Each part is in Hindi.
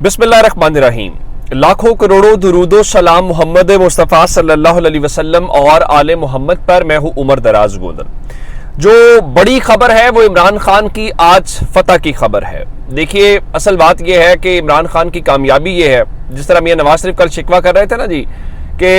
बिस्मिल्लाहिर्रहमानिर्रहीम। लाखों करोड़ों दुरूदो सलाम मोहम्मद मुस्तफ़ा सल्लल्लाहु अलैहि वसल्लम और आले मोहम्मद पर। मैं हूं उमर दराज गोंदल। जो बड़ी खबर है वो इमरान खान की आज फतह की खबर है। देखिए, असल बात यह है कि इमरान खान की कामयाबी ये है, जिस तरह मियां नवाज शरीफ कल शिकवा कर रहे थे ना जी कि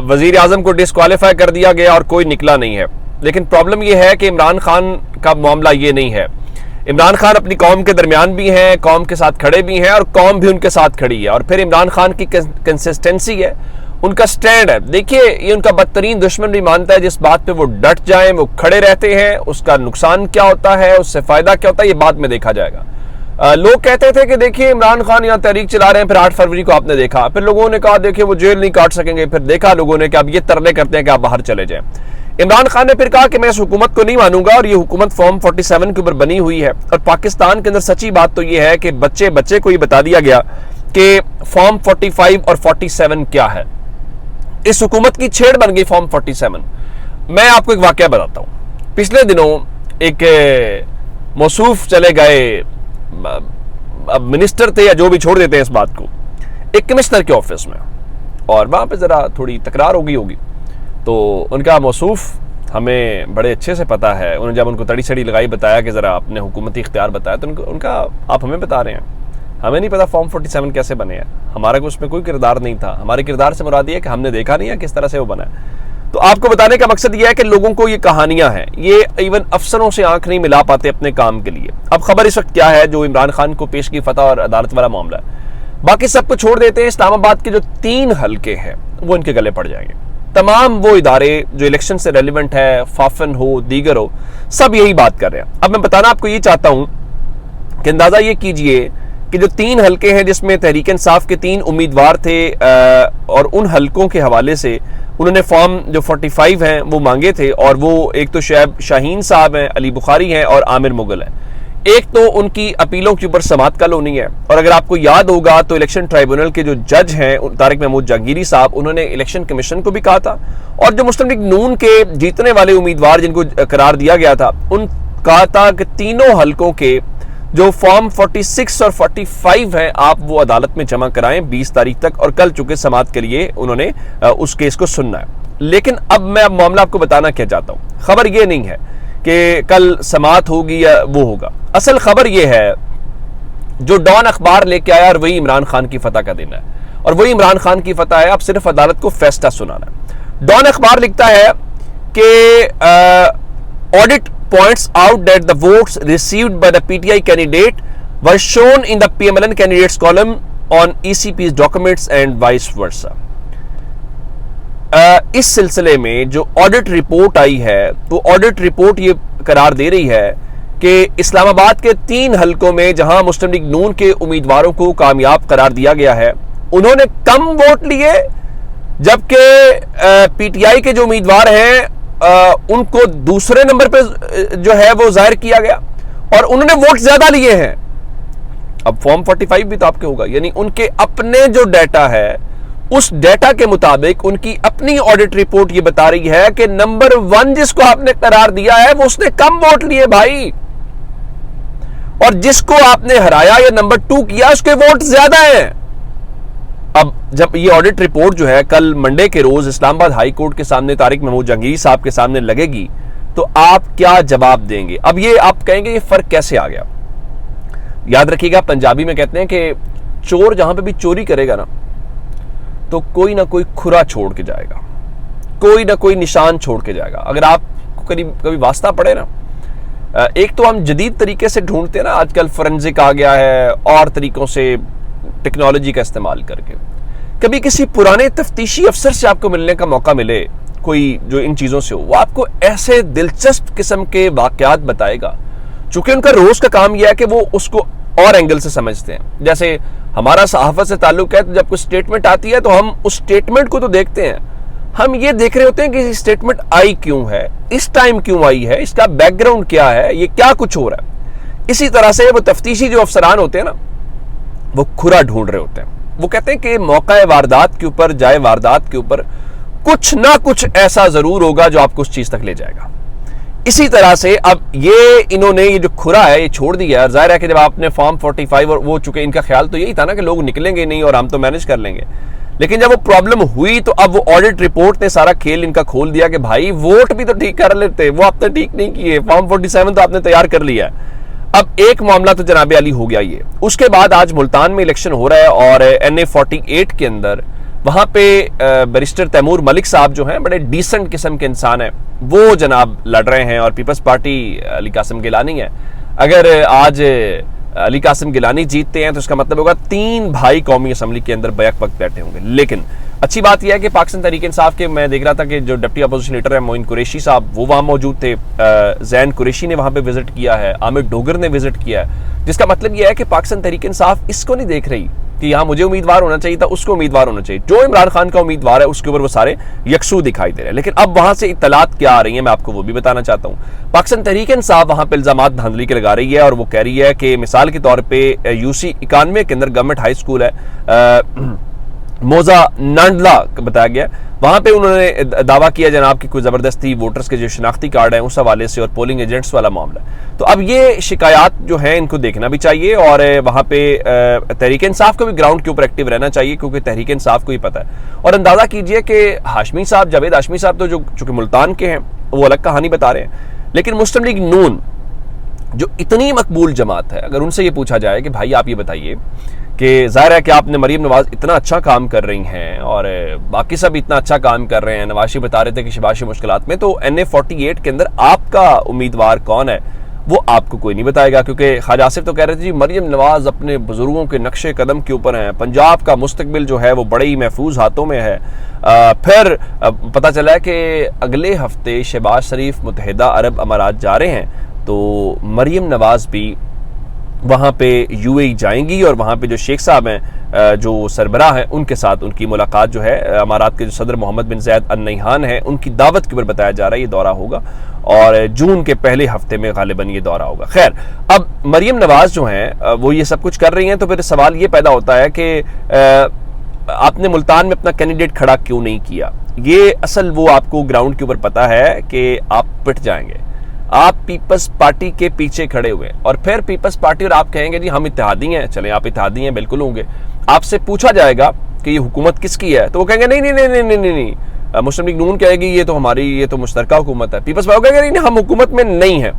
वजीर आजम को डिस्क्वालीफाई कर दिया गया और कोई निकला नहीं है। लेकिन प्रॉब्लम यह है कि इमरान खान का मामला ये नहीं है। इमरान खान अपनी कौम के दरमियान भी हैं, कौम के साथ खड़े भी हैं और कौम भी उनके साथ खड़ी है। और फिर इमरान खान की कंसिस्टेंसी है, उनका स्टैंड है। देखिए, ये उनका बदतरीन दुश्मन भी मानता है जिस बात पे वो डट जाएं, वो खड़े रहते हैं। उसका नुकसान क्या होता है, उससे फायदा क्या होता है, ये बाद में देखा जाएगा। लोग कहते थे कि देखिए इमरान खान यहाँ तहरीक चला रहे हैं, फिर 8 फरवरी को आपने देखा, फिर लोगों ने कहा देखिए वो जेल नहीं काट सकेंगे, फिर देखा लोगों ने कि अब ये तरले करते हैं कि आप बाहर चले जाएं। इमरान खान ने फिर कहा कि मैं इस हुकूमत को नहीं मानूंगा और ये हुकूमत फॉर्म 47 के ऊपर बनी हुई है। और पाकिस्तान के अंदर सच्ची बात तो ये है कि बच्चे बच्चे को ये बता दिया गया कि फॉर्म 45 और 47 क्या है। इस हुकूमत की छेड़ बन गई फॉर्म 47। मैं आपको एक वाकया बताता हूं। पिछले दिनों एक मौसूफ चले गए, अब मिनिस्टर थे या जो भी, छोड़ देते हैं इस बात को, एक कमिश्नर के ऑफिस में, और वहां पे जरा थोड़ी तकरार हो गई होगी। तो उनका मौसूफ हमें बड़े अच्छे से पता है। उन्होंने जब उनको तड़ी छड़ी लगाई, बताया कि जरा अपने हुकूमती इख्तियार बताया, तो उनका आप हमें बता रहे हैं, हमें नहीं पता फॉर्म 47 कैसे बने हैं, हमारा उसमें कोई किरदार नहीं था। हमारे किरदार से मुराद ये है कि हमने देखा नहीं है किस तरह से वो बना है। तो आपको बताने का मकसद ये है कि लोगों को ये कहानियां हैं, ये इवन अफसरों से आंख नहीं मिला पाते अपने काम के लिए। अब खबर इस वक्त क्या है, जो इमरान खान को पेश की फतह और अदालत वाला मामला है, बाकी सबको छोड़ देते हैं। इस्लामाबाद के जो 3 हल्के हैं वो इनके गले पड़ जाएंगे। तमाम वो इदारे जो इलेक्शन से रेलिवेंट है, फाफन हो, दीगर हो, सब यही बात कर रहे हैं। अब मैं बताना आपको ये चाहता हूं कि अंदाजा ये कीजिए कि जो 3 हल्के हैं जिसमें तहरीक इंसाफ के 3 उम्मीदवार थे, और उन हल्कों के हवाले से उन्होंने फॉर्म जो 45 हैं वो मांगे थे। और वो एक तो शुएब शाहीन साहब हैं, अली बुखारी हैं और आमिर मुगल हैं। एक तो उनकी अपीलों के ऊपर समाअत कल होनी है। और अगर आपको याद होगा तो इलेक्शन ट्राइब्यूनल के जो जज हैं तारिक महमूद जहांगीरी साहब, उन्होंने इलेक्शन कमीशन को भी कहा था, और जो मुस्लिम लीग नून के जीतने वाले उम्मीदवार जिनको करार दिया गया था, उन कहा था कि तीनों हल्कों के जो फॉर्म 46 और 45 हैं आप वो अदालत में जमा कराएं 20 तारीख तक। और कल चूंकि समाअत के लिए उन्होंने उस केस को सुनना है। लेकिन अब मैं मामला आपको बताना क्या चाहता हूं। खबर ये नहीं है कि कल समाअत होगी या वो होगा। असल खबर ये है जो डॉन अखबार लेके आया, और वही इमरान खान की फतह का दिन है, और वही इमरान खान की फतह है। अब सिर्फ अदालत को फैसला सुनाना है। डॉन अखबार लिखता है कि audit points out that the votes received by the PTI candidate were shown in the PMLN candidates column on ECP's documents and vice versa. इस सिलसिले में जो ऑडिट रिपोर्ट आई है, तो ऑडिट रिपोर्ट ये करार दे रही है कि इस्लामाबाद के 3 हल्कों में जहां मुस्लिम लीग नून के उम्मीदवारों को कामयाब करार दिया गया है, उन्होंने कम वोट लिए, जबकि पीटीआई के जो उम्मीदवार हैं उनको दूसरे नंबर पे जो है वो जाहिर किया गया और उन्होंने वोट ज्यादा लिए हैं। अब फॉर्म 45 भी तो आपके होगा, यानी उनके अपने जो डाटा है उस डाटा के मुताबिक उनकी अपनी ऑडिट रिपोर्ट ये बता रही है कि नंबर 1 जिसको आपने करार दिया है वो उसने कम वोट लिए भाई, और जिसको आपने हराया या नंबर 2 किया उसके वोट ज्यादा हैं। अब जब ये ऑडिट रिपोर्ट जो है कल मंडे के रोज इस्लामाबाद हाई कोर्ट के सामने तारिक महमूद जहांगीरी साहब के सामने लगेगी, तो आप क्या जवाब देंगे? अब ये आप कहेंगे ये फर्क कैसे आ गया। याद रखिएगा, पंजाबी में कहते हैं कि चोर जहां पे भी चोरी करेगा ना, तो कोई ना कोई खुरा छोड़ के जाएगा, कोई ना कोई निशान छोड़ के जाएगा। अगर आप कभी वास्ता पड़े ना, एक तो हम जदीद तरीके से ढूंढते हैं ना, आजकल फोरेंसिक आ गया है और तरीकों से टेक्नोलॉजी का इस्तेमाल करके। कभी किसी पुराने तफ्तीशी अफसर से आपको मिलने का मौका मिले, कोई जो इन चीजों से हो, वो आपको ऐसे दिलचस्प किस्म के वाकयात बताएगा, चूंकि उनका रोज का काम यह है कि वो उसको और एंगल से समझते हैं। जैसे हमारा सहाफत से ताल्लुक है, तो जब कोई स्टेटमेंट आती है तो हम उस स्टेटमेंट को तो देखते हैं, हम ये देख रहे होते हैं कि स्टेटमेंट आई क्यों है, इस टाइम क्यों आई है, इसका बैकग्राउंड क्या है, ये क्या कुछ हो रहा है। इसी तरह से वो तफ्तीशी जो अफसरान होते हैं ना, वो खुरा ढूंढ रहे होते हैं। वो कहते हैं कि मौका वारदात के ऊपर जाए, वारदात के ऊपर कुछ ना कुछ ऐसा जरूर होगा जो आपको उस चीज तक ले जाएगा। इसी तरह से अब इन्होंने ये जो खुरा है ये छोड़ दिया। जाहिर है कि जब आपने फॉर्म 45 और वो चुके, इनका ख्याल तो यही था ना कि लोग निकलेंगे नहीं और हम तो मैनेज कर लेंगे। लेकिन जब वो प्रॉब्लम हुई तो अब वो ऑडिट रिपोर्ट ने सारा खेल इनका खोल दिया कि भाई वोट भी तो ठीक कर लेते, वो आपने ठीक नहीं किए, फॉर्म 47 तो आपने तैयार कर लिया है। अब एक मामला तो जनाब अली हो गया ये। उसके बाद आज मुल्तान में इलेक्शन हो रहा है और NA 48 के अंदर वहां पे बैरिस्टर तैमूर मलिक साहब जो हैं, बड़े डिसेंट किस्म के इंसान हैं, वो जनाब लड़ रहे हैं और पीपल्स पार्टी अली कासिम गिलानी है। अगर आज अली कासिम गिलानी जीतते हैं तो इसका मतलब होगा 3 भाई कौमी असम्बली के अंदर बैक वक्त बैठे होंगे। लेकिन अच्छी बात यह है कि पाकिस्तान तहरीक इंसाफ के, मैं देख रहा था कि जो डिप्टी अपोजिशन लीडर है मोइन कुरैशी साहब, वो वहां मौजूद थे। जैन कुरैशी ने वहां पे विजिट किया है, आमिर डोगर ने विजिट किया है, जिसका मतलब यह है कि पाकिस्तान तहरीक इंसाफ इसको नहीं देख रही कि यहाँ मुझे उम्मीदवार होना चाहिए था, उसको उम्मीदवार होना चाहिए। जो इमरान खान का उम्मीदवार है उसके ऊपर वो सारे यकसू दिखाई दे रहे हैं। लेकिन अब वहां से इत्तलात क्या आ रही है मैं आपको वो भी बताना चाहता हूँ। पाकिस्तान तहरीक इंसाफ वहां पर इल्जामात धांधली के लगा रही है और वो कह रही है कि मिसाल के तौर पर UC 91 के अंदर गवर्नमेंट हाई स्कूल है, मोजा नांडला बताया गया, वहां पे उन्होंने दावा किया जनाब कि कोई जबरदस्ती वोटर्स के जो शनाख्ती कार्ड हैं उस हवाले से और पोलिंग एजेंट्स वाला मामला। तो अब ये शिकायत जो है इनको देखना भी चाहिए और वहां पे तहरीक इंसाफ को भी ग्राउंड के ऊपर एक्टिव रहना चाहिए, क्योंकि तहरीक इंसाफ को ही पता है। और अंदाजा कीजिए कि हाशमी साहब, जावेद हाशमी साहब तो जो चूंकि मुल्तान के हैं वो अलग कहानी बता रहे हैं, लेकिन मुस्लिम लीग नून जो इतनी मकबूल जमात है, अगर उनसे ये पूछा जाए कि भाई आप ये बताइए कि जाहिर है कि आपने मरीम नवाज इतना अच्छा काम कर रही हैं और बाकी सब इतना अच्छा काम कर रहे हैं, नवाशी बता रहे थे कि शबाशी मुश्किलात में, तो NA 48 के अंदर आपका उम्मीदवार कौन है वो आपको कोई नहीं बताएगा। क्योंकि ख्वाजा आसिफ तो कह रहे थे जी मरीम नवाज अपने बुजुर्गों के नक्शे कदम के ऊपर हैं, पंजाब का मुस्तकबिल जो है वो बड़े ही महफूज हाथों में है। फिर पता चला है कि अगले हफ्ते शहबाज शरीफ मुत्तहिदा अरब अमारात जा रहे हैं, तो मरीम नवाज भी वहाँ पे UAE जाएंगी और वहाँ पे जो शेख साहब हैं, जो सरबराह हैं, उनके साथ उनकी मुलाकात जो है, अमारात के जो सदर मोहम्मद बिन ज़ैद अल नहियान है उनकी दावत के ऊपर बताया जा रहा है ये दौरा होगा और जून के पहले हफ्ते में गालिबन ये दौरा होगा। खैर, अब मरीम नवाज जो हैं वो ये सब कुछ कर रही हैं, तो फिर सवाल ये पैदा होता है कि आपने मुल्तान में अपना कैंडिडेट खड़ा क्यों नहीं किया। ये असल वो आपको ग्राउंड के ऊपर पता है कि आप पिट जाएंगे, आप पीपल्स पार्टी के पीछे खड़े हुए और फिर पीपल्स पार्टी और आप कहेंगे जी हम इत्तेहादी हैं, चलें आप इत्तेहादी हैं, बिल्कुल होंगे। आपसे पूछा जाएगा कि ये हुकूमत किसकी है, तो वो कहेंगे नहीं नहीं नहीं नहीं नहीं नहीं, नहीं। मुस्लिम लीग नून कहेगी ये तो हमारी, ये तो मुश्तरका हुकूमत है। पीपल्स पार्टी कहेंगे नहीं हम हुकूमत में नहीं है।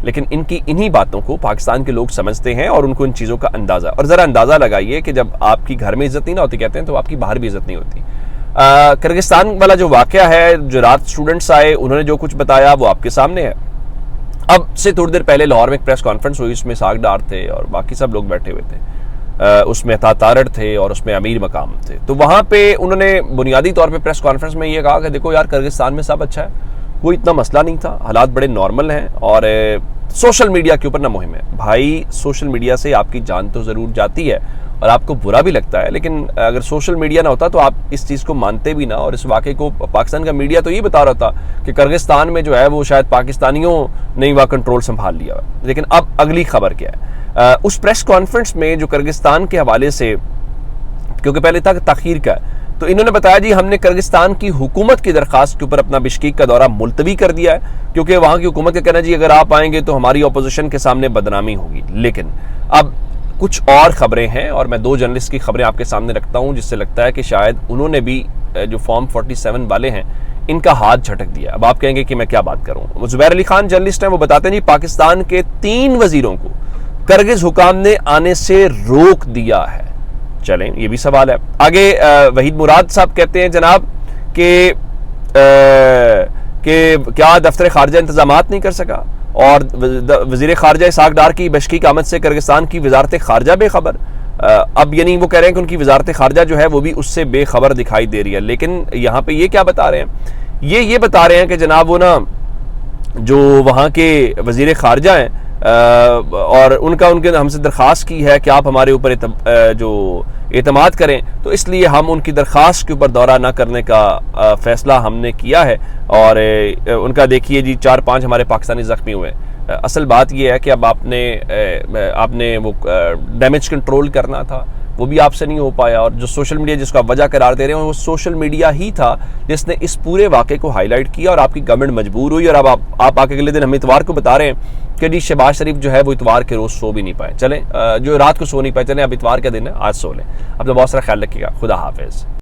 लेकिन इनकी इन्हीं बातों को पाकिस्तान के लोग समझते हैं और उनको इन चीज़ों का अंदाज़ा, और ज़रा अंदाज़ा लगाइए कि जब आपकी घर में इज्जत नहीं ना होती कहते हैं, तो आपकी बाहर भी इज्जत नहीं होती। किर्गिस्तान वाला जो वाक़या है, जो रात स्टूडेंट्स आए उन्होंने जो कुछ बताया वो आपके सामने है। अब से थोड़ी देर पहले लाहौर में एक प्रेस कॉन्फ्रेंस हुई, उसमें साग डार थे और बाकी सब लोग बैठे हुए थे, उसमें तारड़ थे और उसमें अमीर मकाम थे। तो वहाँ पे उन्होंने बुनियादी तौर पे प्रेस कॉन्फ्रेंस में ये कहा कि देखो यार किर्गिस्तान में सब अच्छा है, कोई इतना मसला नहीं था, हालात बड़े नॉर्मल हैं और सोशल मीडिया के ऊपर ना मुहिम है। भाई सोशल मीडिया से आपकी जान तो ज़रूर जाती है और आपको बुरा भी लगता है, लेकिन अगर सोशल मीडिया ना होता तो आप इस चीज़ को मानते भी ना। और इस वाक़े को पाकिस्तान का मीडिया तो ये बता रहा था कि किर्गिस्तान में जो है वो शायद पाकिस्तानियों ने वह कंट्रोल संभाल लिया है। लेकिन अब अगली खबर क्या है, उस प्रेस कॉन्फ्रेंस में जो किर्गिस्तान के हवाले से, क्योंकि पहले था ताखीर का, तो इन्होंने बताया जी हमने किर्गिस्तान की हुकूमत की दरख्वास्त के ऊपर अपना बिश्केक का दौरा मुलतवी कर दिया है, क्योंकि वहाँ की हुकूमत का कहना जी अगर आप आएंगे तो हमारी अपोजिशन के सामने बदनामी होगी। लेकिन अब कुछ और खबरें हैं और मैं 2 जर्नलिस्ट की खबरें आपके सामने रखता हूं, जिससे लगता है कि शायद उन्होंने भी जो फॉर्म 47 वाले हैं इनका हाथ झटक दिया। अब आप कहेंगे कि मैं क्या बात करूं। जुबैर अली खान जर्नलिस्ट हैं, वो बताते हैं जी पाकिस्तान के 3 वजीरों को किर्गिज हुकाम ने आने से रोक दिया है। चलें, ये भी सवाल है। आगे वहीद मुराद साहब कहते हैं जनाब कि क्या दफ्तर खारजा इंतजामात नहीं कर सका, और वजीर खारजा इसहाक डार की बशकी की आमद से किर्गिस्तान की वजारत खारजा बेखबर। अब यानी वो कह रहे हैं कि उनकी वजारत खारजा जो है वो भी उससे बेखबर दिखाई दे रही है। लेकिन यहाँ पे ये क्या बता रहे हैं, ये बता रहे हैं कि जनाब वो ना जो वहाँ के वजीर खारजा हैं और उनके हमसे दरख्वास्त की है कि आप हमारे ऊपर जो एतमाद करें, तो इसलिए हम उनकी दरख्वास्त के ऊपर दौरा ना करने का फ़ैसला हमने किया है। और उनका देखिए जी 4-5 हमारे पाकिस्तानी ज़ख्मी हुए। असल बात यह है कि अब आपने वो डैमेज कंट्रोल करना था, वो भी आपसे नहीं हो पाया। और जो सोशल मीडिया जिसको आप वजह करार दे रहे हैं, वो सोशल मीडिया ही था जिसने इस पूरे वाक़े को हाईलाइट किया और आपकी गवर्नमेंट मजबूर हुई। और अब आप आके अगले दिन हमें इतवार को बता रहे हैं कि जी शहबाज शरीफ जो है वो इतवार के रोज़ सो भी नहीं पाए। चलें, जो रात को सो नहीं पाए, चलें अब इतवार का दिन है, आज सो लें। अपना बहुत सारा ख्याल रखिएगा। खुदा हाफिज़।